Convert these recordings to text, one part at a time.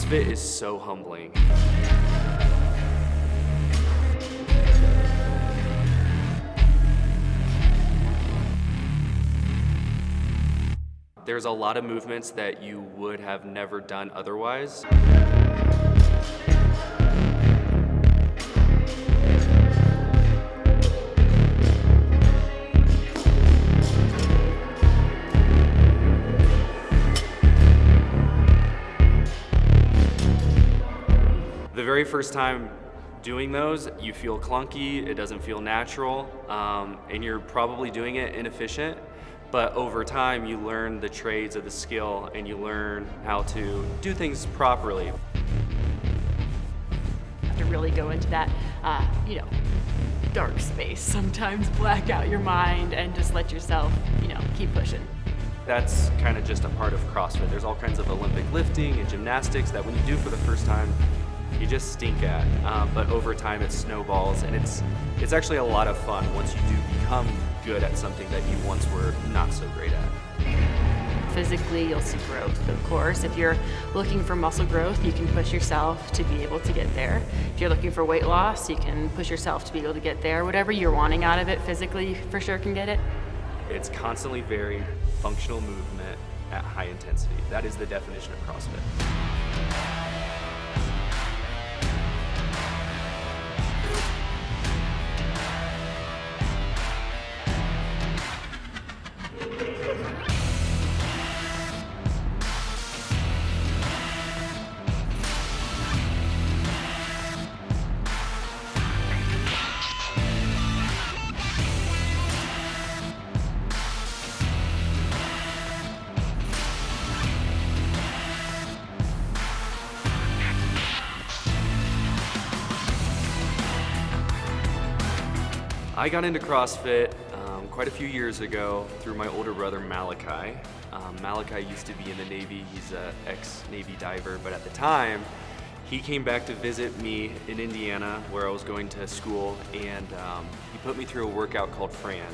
CrossFit is so humbling. There's a lot of movements that you would have never done otherwise. The very first time doing those, you feel clunky, it doesn't feel natural, and you're probably doing it inefficient. But over time, you learn the trades of the skill and you learn how to do things properly. To really go into that, dark space. Sometimes black out your mind and just let yourself, keep pushing. That's kind of just a part of CrossFit. There's all kinds of Olympic lifting and gymnastics that when you do for the first time, you just stink at. But over time, it snowballs, and it's actually a lot of fun once you do become good at something that you once were not so great at. Physically, you'll see growth, of course. If you're looking for muscle growth, you can push yourself to be able to get there. If you're looking for weight loss, you can push yourself to be able to get there. Whatever you're wanting out of it physically, you for sure can get it. It's constantly varied, functional movement at high intensity. That is the definition of CrossFit. I got into CrossFit quite a few years ago through my older brother, Malachi. Malachi used to be in the Navy. He's an ex-Navy diver, but at the time, he came back to visit me in Indiana where I was going to school, and he put me through a workout called Fran.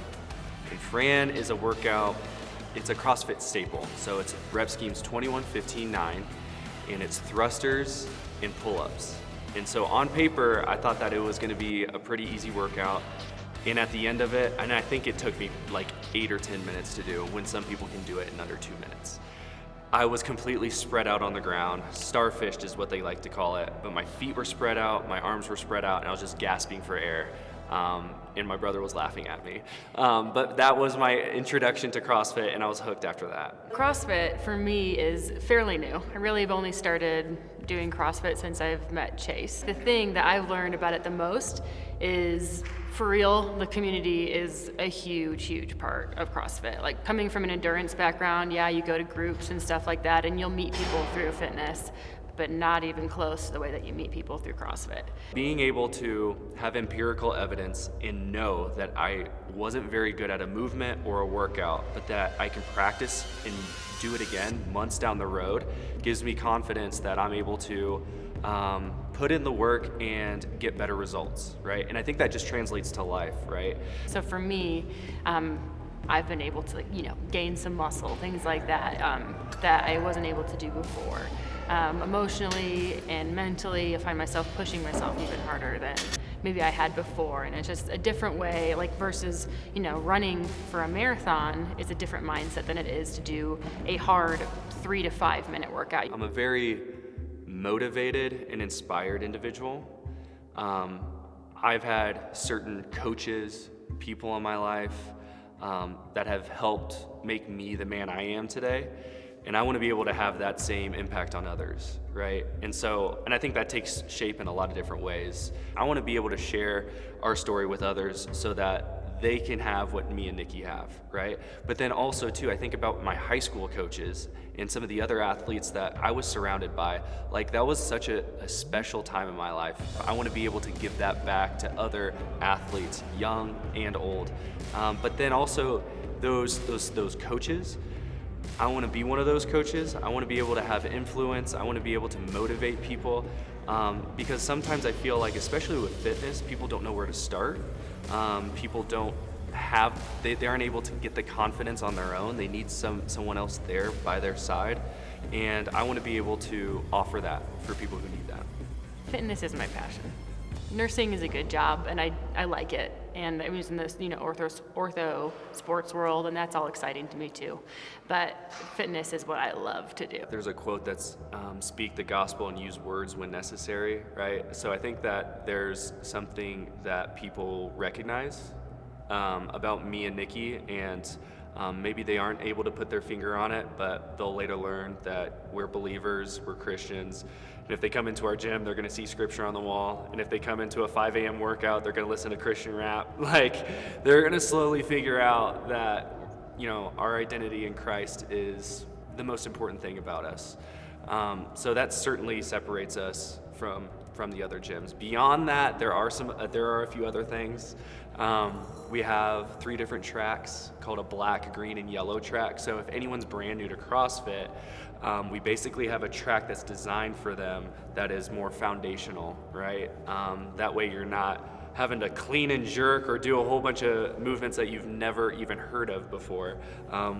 And Fran is a workout, it's a CrossFit staple. So it's rep schemes 21, 15, 9, and it's thrusters and pull-ups. And so on paper, I thought that it was gonna be a pretty easy workout. And at the end of it, and I think it took me like 8 or 10 minutes to do, when some people can do it in under 2 minutes. I was completely spread out on the ground. Starfished is what they like to call it. But my feet were spread out, my arms were spread out, and I was just gasping for air. And my brother was laughing at me. But that was my introduction to CrossFit, and I was hooked after that. CrossFit for me is fairly new. I really have only started doing CrossFit since I've met Chase. The thing that I've learned about it the most is, for real, the community is a huge, huge part of CrossFit. Like, coming from an endurance background, yeah, you go to groups and stuff like that, and you'll meet people through fitness, but not even close to the way that you meet people through CrossFit. Being able to have empirical evidence and know that I wasn't very good at a movement or a workout, but that I can practice and do it again months down the road gives me confidence that I'm able to put in the work and get better results, right? And I think that just translates to life, right? So for me, I've been able to, gain some muscle, things like that, that I wasn't able to do before. Emotionally and mentally, I find myself pushing myself even harder than maybe I had before, and it's just a different way, like versus, running for a marathon is a different mindset than it is to do a hard 3 to 5 minute workout. I'm a very motivated and inspired individual. I've had certain coaches, people in my life that have helped make me the man I am today. And I want to be able to have that same impact on others, right? And I think that takes shape in a lot of different ways. I want to be able to share our story with others so that they can have what me and Nikki have, right? But then also too, I think about my high school coaches and some of the other athletes that I was surrounded by. Like, that was such a special time in my life. I want to be able to give that back to other athletes, young and old. But then also those coaches, I want to be one of those coaches. I want to be able to have influence. I want to be able to motivate people, because sometimes I feel like, especially with fitness, people don't know where to start. People they aren't able to get the confidence on their own. They need someone else there by their side. And I want to be able to offer that for people who need that. Fitness is my passion. Nursing is a good job, and I like it. And I was in this, ortho sports world, and that's all exciting to me too. But fitness is what I love to do. There's a quote that's speak the gospel and use words when necessary, right? So I think that there's something that people recognize about me and Nikki, and maybe they aren't able to put their finger on it, but they'll later learn that we're believers, we're Christians. And if they come into our gym, they're going to see scripture on the wall. And if they come into a 5 a.m. workout, they're going to listen to Christian rap. Like, they're going to slowly figure out that, our identity in Christ is the most important thing about us. So that certainly separates us from the other gyms. Beyond that, there are a few other things. We have 3 different tracks called a black, green, and yellow track. So if anyone's brand new to CrossFit, we basically have a track that's designed for them that is more foundational, right? That way you're not having to clean and jerk or do a whole bunch of movements that you've never even heard of before.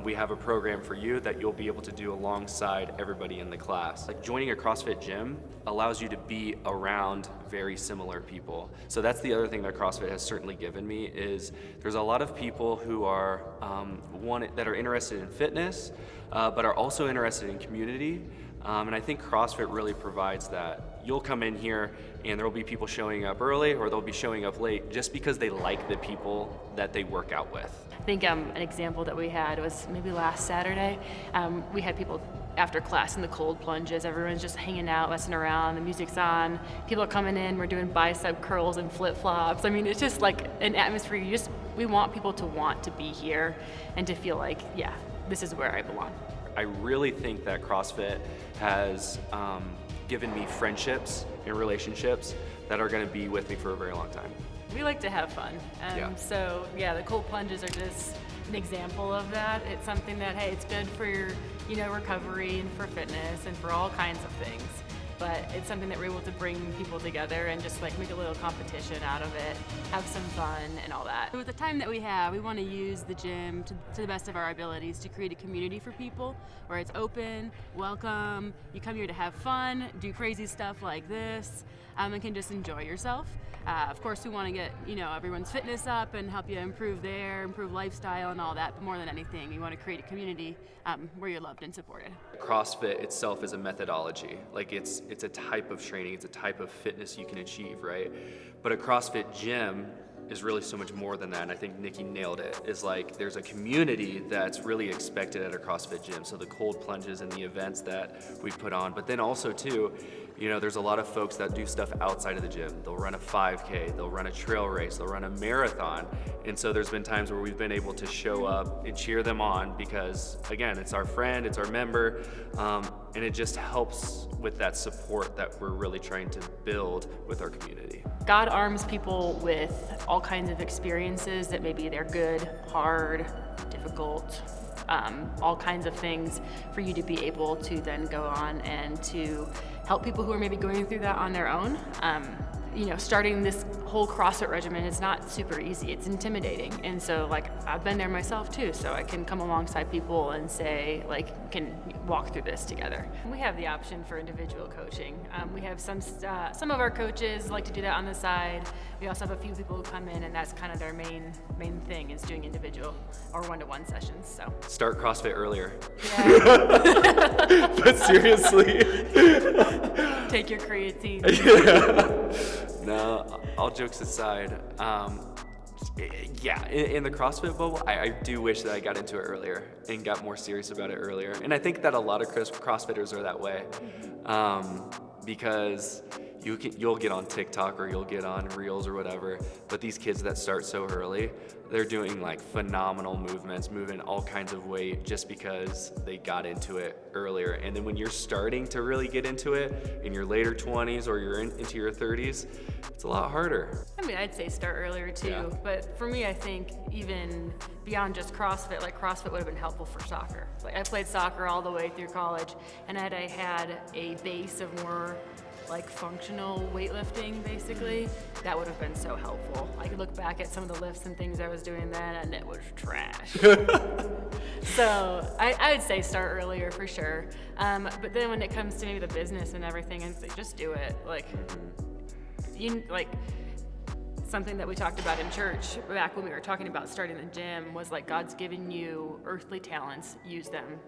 We have a program for you that you'll be able to do alongside everybody in the class. Like, joining a CrossFit gym allows you to be around very similar people. So that's the other thing that CrossFit has certainly given me, is there's a lot of people who are that are interested in fitness, but are also interested in community. And I think CrossFit really provides that. You'll come in here and there will be people showing up early, or they'll be showing up late just because they like the people that they work out with. I think an example that we had was maybe last Saturday. We had people after class in the cold plunges. Everyone's just hanging out, messing around. The music's on. People are coming in. We're doing bicep curls and flip-flops. I mean, it's just like an atmosphere. We want people to want to be here and to feel like, yeah, this is where I belong. I really think that CrossFit has given me friendships and relationships that are going to be with me for a very long time. We like to have fun. So the cold plunges are just an example of that. It's something that, hey, it's good for your, recovery and for fitness and for all kinds of things. But it's something that we're able to bring people together and just make a little competition out of it, have some fun and all that. With the time that we have, we want to use the gym to the best of our abilities to create a community for people where it's open, welcome, you come here to have fun, do crazy stuff like this, and can just enjoy yourself. Of course, we want to get everyone's fitness up and help you improve lifestyle and all that. But more than anything, we want to create a community where you're loved and supported. CrossFit itself is a methodology. Like, it's a type of training, it's a type of fitness you can achieve, right? But a CrossFit gym is really so much more than that, and I think Nikki nailed it. Is like, there's a community that's really expected at a CrossFit gym. So the cold plunges and the events that we put on, but then also too, there's a lot of folks that do stuff outside of the gym. They'll run a 5K, they'll run a trail race, they'll run a marathon. And so there's been times where we've been able to show up and cheer them on because, again, it's our friend, it's our member, and it just helps with that support that we're really trying to build with our community. God arms people with all kinds of experiences that maybe they're good, hard, difficult, all kinds of things for you to be able to then go on and to help people who are maybe going through that on their own. Starting this whole CrossFit regimen is not super easy. It's intimidating. And so I've been there myself too, so I can come alongside people and say, can walk through this together. We have the option for individual coaching. We have some of our coaches like to do that on the side. We also have a few people who come in and that's kind of their main thing is doing individual or one-to-one sessions. So start CrossFit earlier. Yeah. But seriously. Take your creatine. Yeah. No, all jokes aside, in the CrossFit bubble, I do wish that I got into it earlier and got more serious about it earlier. And I think that a lot of CrossFitters are that way, because you'll get on TikTok or you'll get on Reels or whatever, but these kids that start so early, they're doing phenomenal movements, moving all kinds of weight just because they got into it earlier. And then when you're starting to really get into it in your later 20s or you're into your 30s, it's a lot harder. I mean, I'd say start earlier too, Yeah. But for me, I think even beyond just CrossFit, CrossFit would have been helpful for soccer. I played soccer all the way through college, and I had a base of more like functional weightlifting, basically, that would have been so helpful. I could look back at some of the lifts and things I was doing then, and it was trash. So I would say start earlier for sure. But then when it comes to maybe the business and everything, I'd say just do it. Like, something that we talked about in church back when we were talking about starting the gym was like, God's given you earthly talents, use them.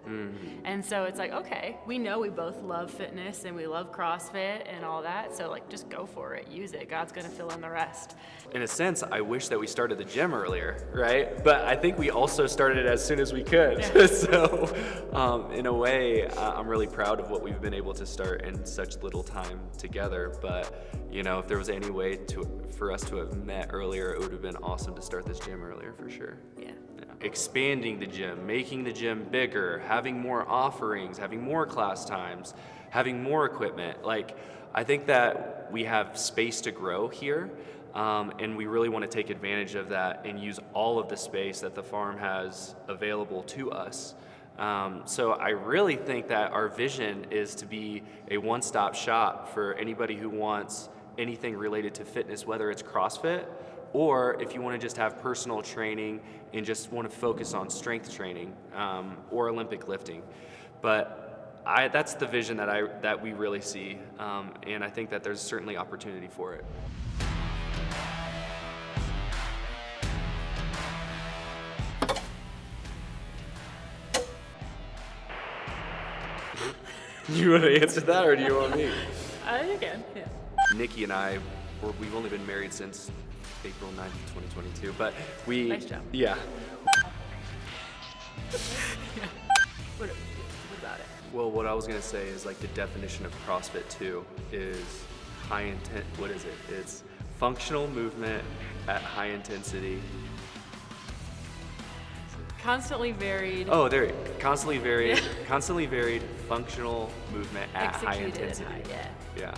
And so it's like, okay, we know we both love fitness and we love CrossFit and all that, so like just go for it, use it. God's gonna fill in the rest. In a sense, I wish that we started the gym earlier, right? But I think we also started it as soon as we could. Yeah. So in a way, I'm really proud of what we've been able to start in such little time together. But if there was any way for us to have met earlier, it would have been awesome to start this gym earlier for sure. Yeah. Expanding the gym, making the gym bigger, having more offerings, having more class times, having more equipment. Like, I think that we have space to grow here, and we really want to take advantage of that and use all of the space that the farm has available to us. So I really think that our vision is to be a one-stop shop for anybody who wants anything related to fitness, whether it's CrossFit or if you want to just have personal training and just want to focus on strength training or Olympic lifting. But that's the vision that we really see, and I think that there's certainly opportunity for it. You want to answer that, or do you want me? You can, yeah. Nikki and I, we've only been married since April 9th, 2022, but we... Nice job. Yeah. What about it? Well, what I was going to say is like the definition of CrossFit too is high intent, what is it? It's functional movement at high intensity. Constantly varied. Oh, there, constantly varied functional movement at high Executed intensity. yeah. Yeah.